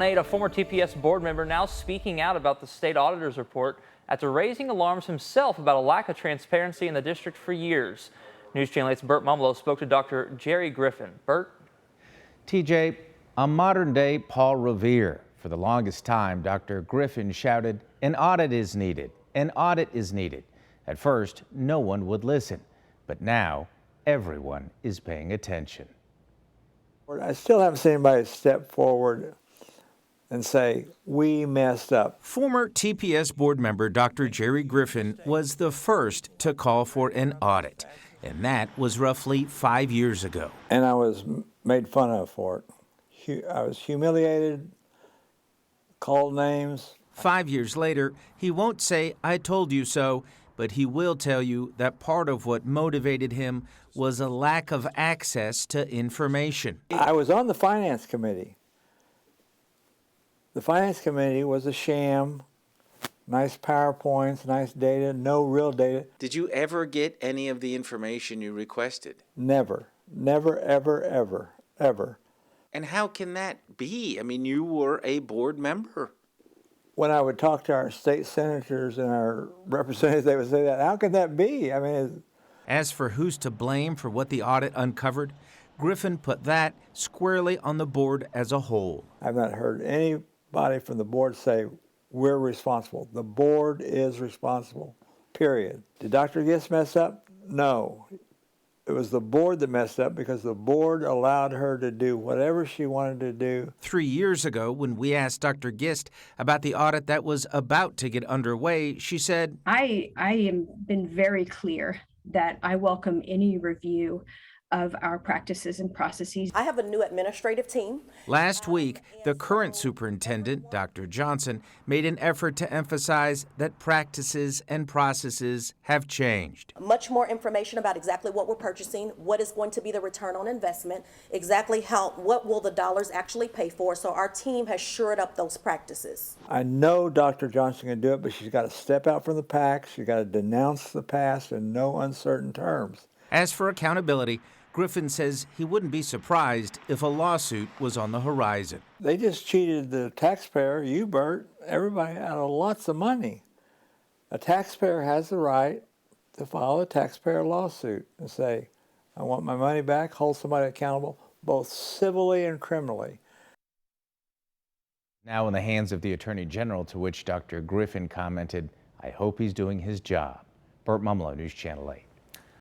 A former TPS board member now speaking out about the state auditor's report after raising alarms himself about a lack of transparency in the district for years. News Channel 8's Burt Mumlo spoke to Dr. Jerry Griffin. Burt? TJ, a modern-day Paul Revere. For the longest time, Dr. Griffin shouted, "An audit is needed. An audit is needed." At first, no one would listen, but now everyone is paying attention. I still haven't seen anybody step forward and say, we messed up. Former TPS board member Dr. Jerry Griffin was the first to call for an audit, and that was roughly 5 years ago. And I was made fun of for it. I was humiliated, called names. 5 years later, he won't say, "I told you so," but he will tell you that part of what motivated him was a lack of access to information. I was on the finance committee. The finance committee was a sham. Nice PowerPoints, nice data, no real data. Did you ever get any of the information you requested? Never, never, ever, ever, ever. And how can that be? I mean, you were a board member. When I would talk to our state senators and our representatives, they would say that. How could that be? I mean, as for who's to blame for what the audit uncovered, Griffin put that squarely on the board as a whole. I've not heard anybody from the board say, we're responsible. The board is responsible, period. Did Dr. Gist mess up? No. It was the board that messed up because the board allowed her to do whatever she wanted to do. 3 years ago, when we asked Dr. Gist about the audit that was about to get underway, she said, I am been very clear that I welcome any review of our practices and processes. I have a new administrative team. Last week, the current superintendent, Dr. Johnson, made an effort to emphasize that practices and processes have changed. Much more information about exactly what we're purchasing, what is going to be the return on investment, exactly what will the dollars actually pay for. So our team has shored up those practices. I know Dr. Johnson can do it, but she's got to step out from the pack. She's got to denounce the past in no uncertain terms. As for accountability, Griffin says he wouldn't be surprised if a lawsuit was on the horizon. They just cheated the taxpayer, you, Bert, everybody, out of lots of money. A taxpayer has the right to file a taxpayer lawsuit and say, I want my money back, hold somebody accountable, both civilly and criminally. Now in the hands of the Attorney General, to which Dr. Griffin commented, I hope he's doing his job. Burt Mumlo, News Channel 8.